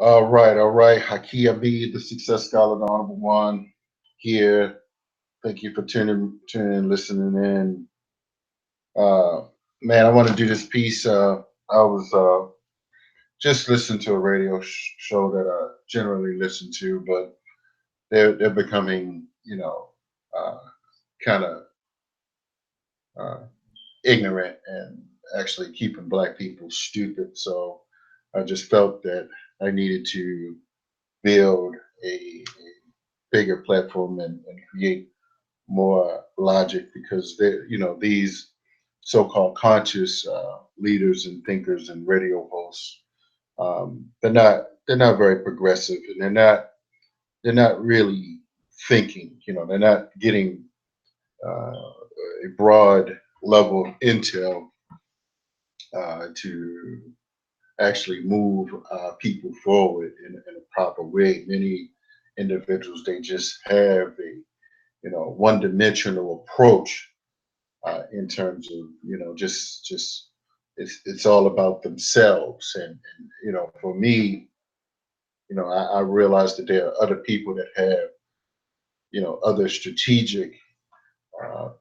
All right. Haki Abid, the Success Scholar, the Honorable One, here. Thank you for tuning in, listening in. Uh, Man, I want to do this piece. I was just listening to a radio show that I generally listen to, but they're becoming, uh, kind of uh, ignorant and actually keeping black people stupid. So I just felt that I needed to build a bigger platform and create more logic because these so-called conscious leaders and thinkers and radio hosts, they're not very progressive, and they're not really thinking. They're not getting a broad level of intel to actually move people forward in a proper way. Many individuals, they just have a one-dimensional approach in terms of just it's all about themselves. And for me, I realized that there are other people that have other strategic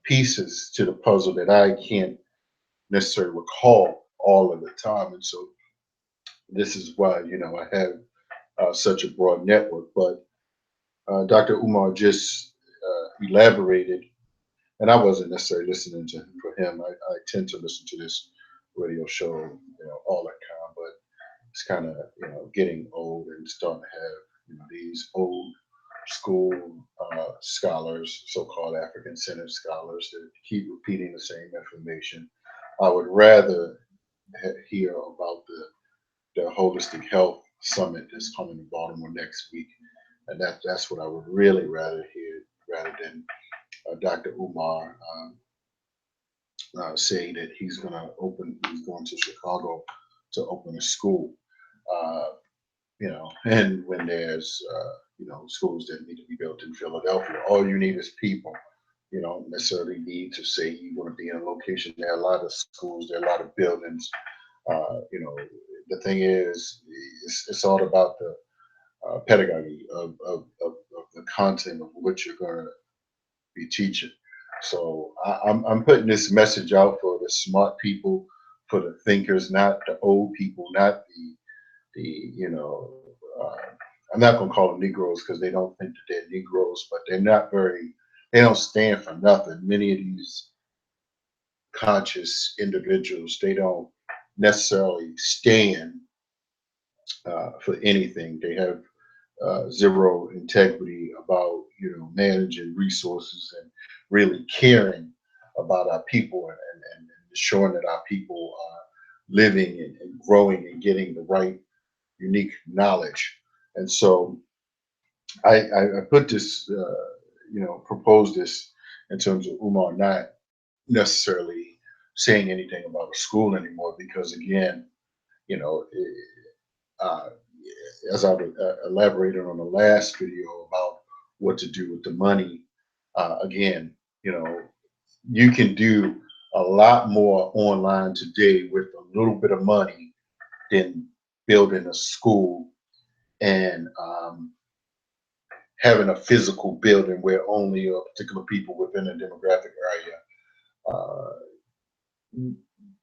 pieces to the puzzle that I can't necessarily recall all of the time. And so this is why I have such a broad network. But Dr. Umar just elaborated, and I wasn't necessarily listening to for him. I tend to listen to this radio show, all the time, but it's kind of getting old and starting to have these old school scholars, so-called African-centered scholars, that keep repeating the same information. I would rather hear about the holistic health summit that's coming to Baltimore next week, and that's what I would really rather hear rather than Dr. Umar saying that he's going to Chicago to open a school. Uh, and when there's schools that need to be built in Philadelphia, all you need is people. You don't necessarily need to say you want to be in a location. There are a lot of schools, there are a lot of buildings. Uh, you know, the thing is, it's all about the pedagogy of the content of what you're going to be teaching. So I'm putting this message out for the smart people, for the thinkers, not the old people, not the uh, I'm not going to call them Negroes because they don't think that they're Negroes, but they don't stand for nothing. Many of these conscious individuals, they don't necessarily stand for anything. They have zero integrity about managing resources and really caring about our people, and ensuring that our people are living and growing and getting the right unique knowledge. And so I put this, proposed this in terms of Umar not necessarily saying anything about a school anymore, because again, you know, uh, as I elaborated on the last video about what to do with the money, again, you know, you can do a lot more online today with a little bit of money than building a school and having a physical building where only a particular people within a demographic area uh,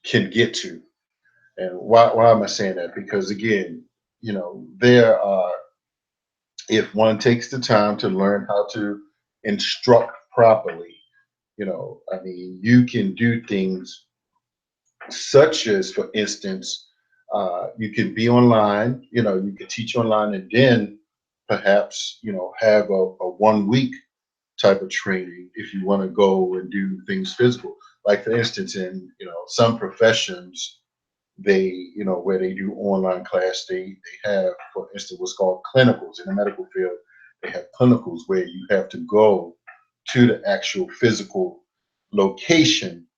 can get to. And why am I saying that? Because again, there are, if one takes the time to learn how to instruct properly, I mean, you can do things such as, for instance, you can be online, you can teach online, and then perhaps, have a 1 week type of training if you want to go and do things physical. Like for instance, in some professions, they where they do online class, they have, for instance, what's called clinicals in the medical field. They have clinicals where you have to go to the actual physical location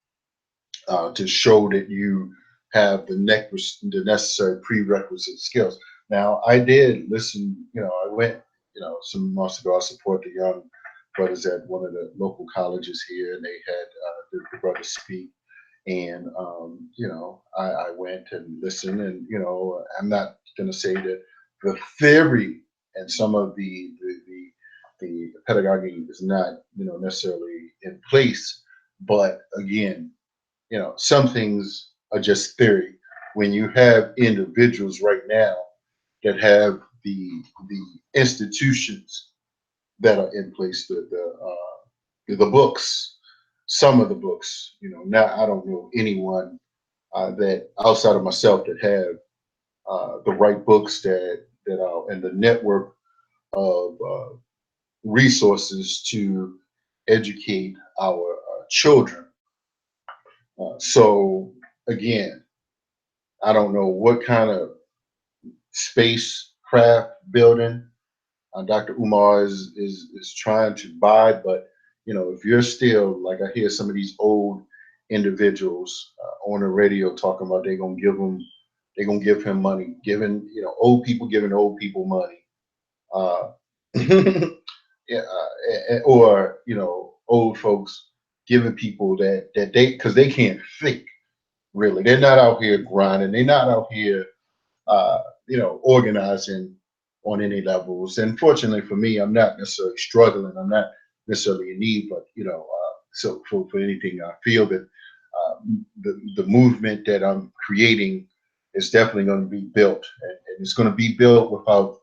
to show that you have the necessary prerequisite skills. Now, I did listen. I went. Some months ago. I support the young brothers at one of the local colleges here, and they had the brothers speak. And I went and listened, and I'm not going to say that the theory and some of the pedagogy is not, necessarily in place. But again, some things are just theory. When you have individuals right now that have the institutions that are in place, the books, some of the books, now I don't know anyone that outside of myself that have the right books that are and the network of resources to educate our children. So again, I don't know what kind of spacecraft building Dr. Umar is trying to buy, but if you're still like I hear some of these old individuals on the radio talking about they're gonna give him money, giving old people giving old people money, uh, yeah, or old folks giving people that they because they can't think really, they're not out here grinding, they're not out here uh, organizing on any levels. And fortunately for me, I'm not necessarily struggling. I'm not necessarily in need, but so for anything, I feel that the movement that I'm creating is definitely going to be built, and it's going to be built without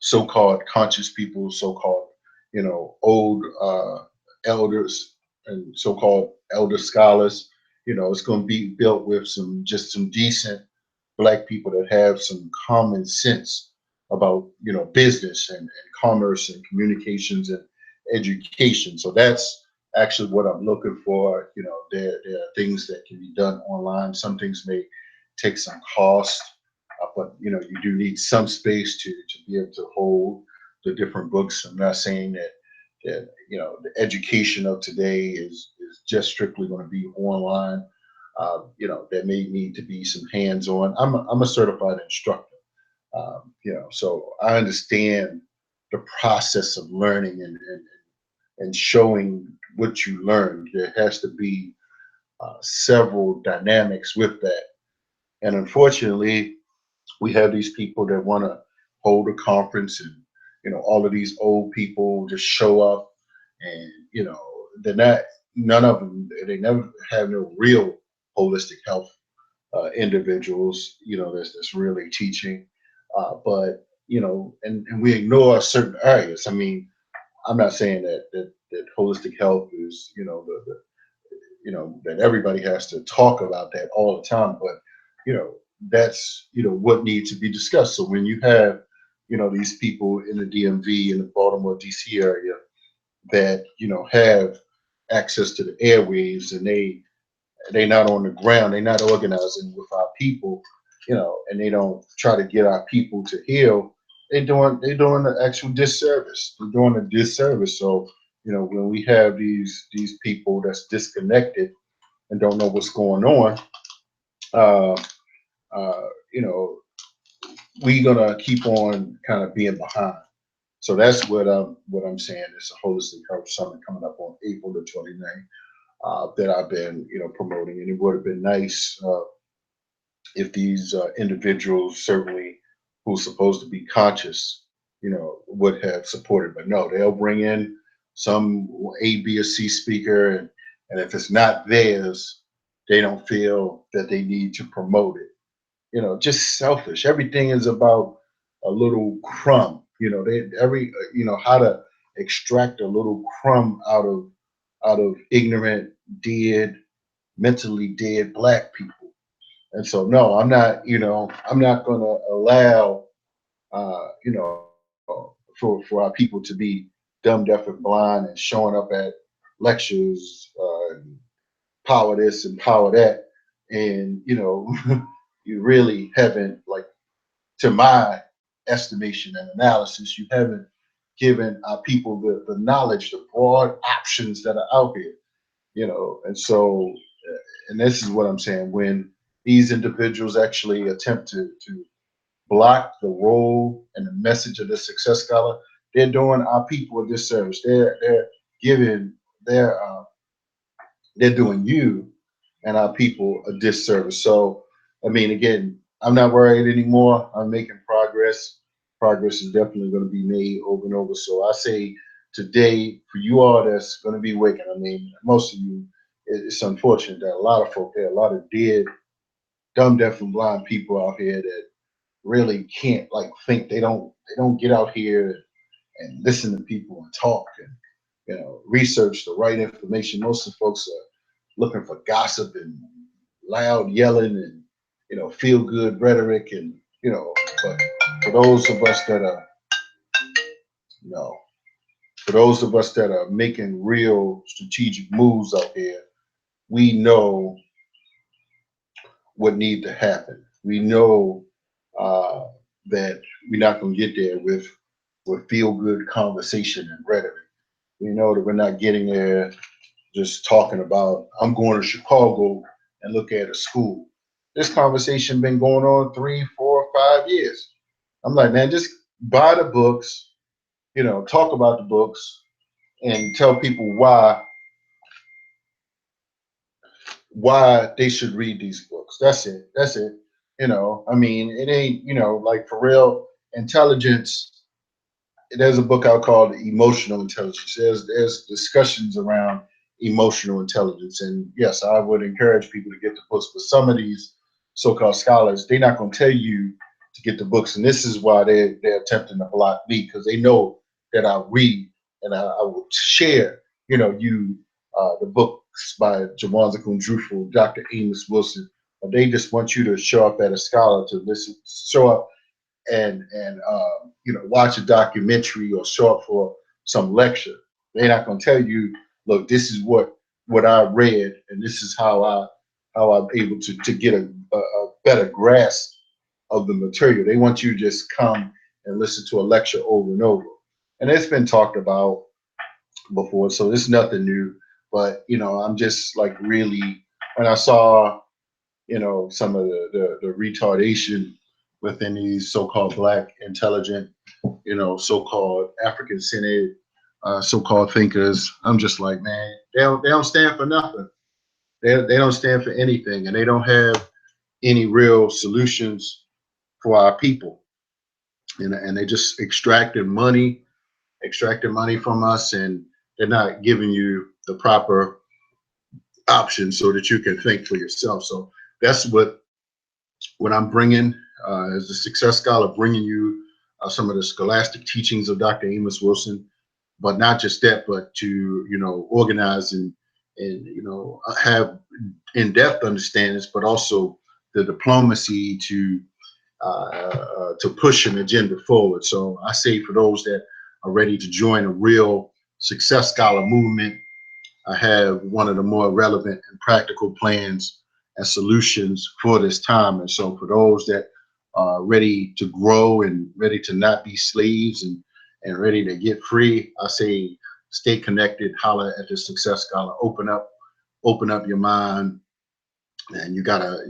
so-called conscious people, so-called old elders and so-called elder scholars. It's going to be built with some decent black people that have some common sense about business and commerce and communications and education. So that's actually what I'm looking for. There are things that can be done online. Some things may take some cost, but you do need some space to be able to hold the different books. I'm not saying that the education of today is just strictly going to be online. There may need to be some hands-on. I'm a certified instructor, so I understand the process of learning and showing what you learned. There has to be several dynamics with that, and unfortunately, we have these people that want to hold a conference, and all of these old people just show up, and they're not none of them. They never have no real holistic health individuals, that's really teaching. But and we ignore certain areas. I mean, I'm not saying that holistic health is that everybody has to talk about that all the time, but that's what needs to be discussed. So when you have these people in the DMV in the Baltimore DC area that have access to the airwaves, and they not on the ground, they're not organizing with our people, and they don't try to get our people to heal. They're doing the actual disservice. They're doing a disservice. So when we have these people that's disconnected and don't know what's going on, uh, uh, you know, we gonna keep on kind of being behind. So that's what I'm saying. It's a holistic health summit coming up on April the 29th that I've been promoting, and it would have been nice if these individuals, certainly who's supposed to be conscious, would have supported. But no, they'll bring in some A, B, or C speaker, and if it's not theirs, they don't feel that they need to promote it. Just selfish. Everything is about a little crumb. How to extract a little crumb out of ignorant, dead, mentally dead black people. And so, no, I'm not going to allow, for our people to be dumb, deaf, and blind and showing up at lectures, and power this and power that, and you really haven't, like, to my estimation and analysis, you haven't given our people the knowledge, the broad options that are out here. And so, and this is what I'm saying, when these individuals actually attempt to block the role and the message of the success scholar, they're doing our people a disservice. They're giving they're doing you and our people a disservice. So I mean, again, I'm not worried anymore. I'm making progress. progress. Progress is definitely going to be made over and over. So I say today, for you all that's going to be waking, I mean, most of you, it's unfortunate that a lot of folk, there are a lot of dead, dumb, deaf, and blind people out here that really can't like think. They don't get out here and listen to people and talk and research the right information. Most of the folks are looking for gossip and loud yelling and feel good rhetoric and but for those of us that are you know for those of us that are making real strategic moves out here, we know what need to happen. We know uh, that we're not going to get there with feel good conversation and rhetoric. We know that we're not getting there just talking about I'm going to Chicago and look at a school. This conversation been going on 3, 4, 5 years. I'm like, man, just buy the books, talk about the books and tell people why they should read these books. That's it. That's it. I mean, it ain't, like for real intelligence. There's a book out called Emotional Intelligence. There's discussions around emotional intelligence, and yes, I would encourage people to get the books. But some of these so-called scholars, they're not going to tell you to get the books, and this is why they're attempting to block me because they know that I read and I will share. The books by Jawan Zakun, Dr. Amos Wilson. But they just want you to show up at a scholar to listen, show up and watch a documentary or show up for some lecture. They're not going to tell you, look, this is what I read, and this is how I'm able to get a better grasp of the material. They want you to just come and listen to a lecture over and over, and it's been talked about before, so it's nothing new. But I'm just like really when I saw some of the retardation within these so-called black intelligent, so-called African-centered, so-called thinkers. I'm just like, man, they don't stand for nothing. They don't stand for anything, and they don't have any real solutions for our people. And they just extracting money from us, and they're not giving you the proper options so that you can think for yourself. So that's what I'm bringing as a success scholar, bringing you some of the scholastic teachings of Dr. Amos Wilson, but not just that, but to organize and have in-depth understandings, but also the diplomacy to push an agenda forward. So I say for those that are ready to join a real success scholar movement, I have one of the more relevant and practical plans and solutions for this time. And so for those that are ready to grow and ready to not be slaves and ready to get free, I say stay connected, holler at the Success Scholar, open up your mind, and you gotta,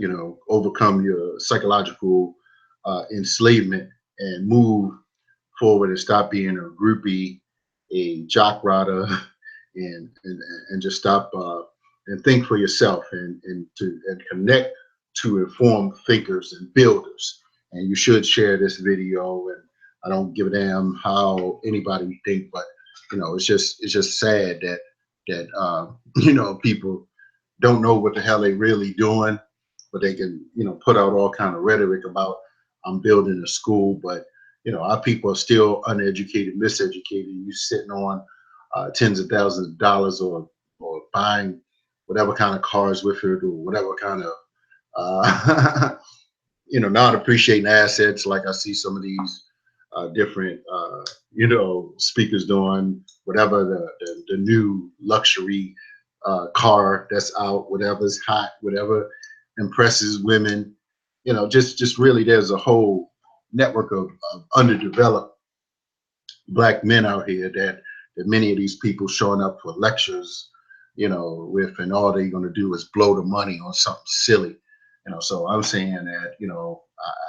overcome your psychological enslavement and move forward and stop being a groupie, a jock rider, and just stop and think for yourself and connect to informed thinkers and builders. And you should share this video. And I don't give a damn how anybody think, but it's just sad that people don't know what the hell they really doing, but they can put out all kind of rhetoric about I'm building a school, but our people are still uneducated, miseducated. You sitting on tens of thousands of dollars or buying whatever kind of cars with it or whatever kind of non-appreciating assets, like I see some of these different speakers doing, whatever the new luxury car that's out, whatever's hot, whatever impresses women, just really there's a whole network of underdeveloped black men out here that many of these people showing up for lectures, with, and all they're going to do is blow the money on something silly, So I'm saying that,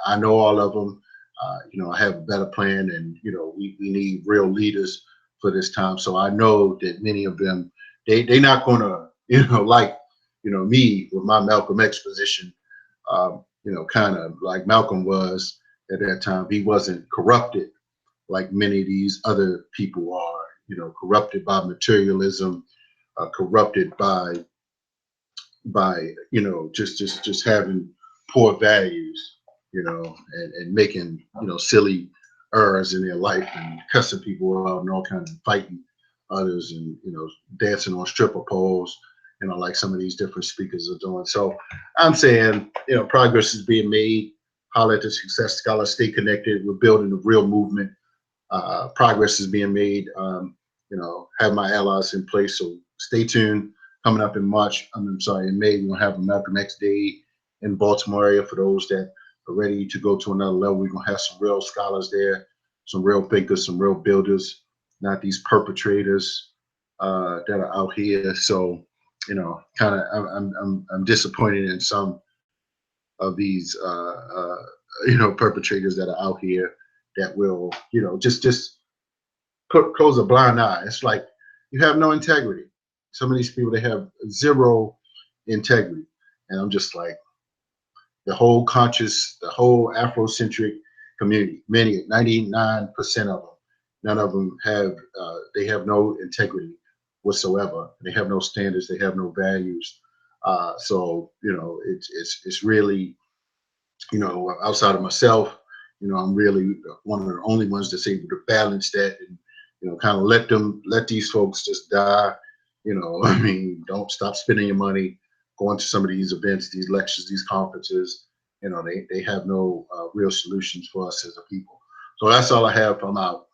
I know all of them, I have a better plan, and we need real leaders for this time. So I know that many of them, they're not going to, like, me with my Malcolm X position, kind of like Malcolm was, at that time. He wasn't corrupted like many of these other people are, corrupted by materialism, corrupted by just having poor values, and making silly errors in their life and cussing people out and all kinds of fighting others and dancing on stripper poles, like some of these different speakers are doing. So I'm saying progress is being made. Holler at the Success Scholar. Stay connected. We're building a real movement. Progress is being made. Have my allies in place. So stay tuned. Coming up in March, I'm sorry, in May, we're gonna have a Malcolm X Day in Baltimore area for those that are ready to go to another level. We're gonna have some real scholars there, some real thinkers, some real builders, not these perpetrators that are out here. So, kind of, I'm disappointed in some of these, perpetrators that are out here that will, just close a blind eye. It's like you have no integrity. Some of these people, they have zero integrity, and I'm just like, the whole Afrocentric community, 99% of them, none of them have, they have no integrity whatsoever. They have no standards. They have no values. So it's really, outside of myself, I'm really one of the only ones that's able to balance that and, kind of let these folks just die. I mean, don't stop spending your money going to some of these events, these lectures, these conferences. They have no real solutions for us as a people. So that's all I have. I'm out.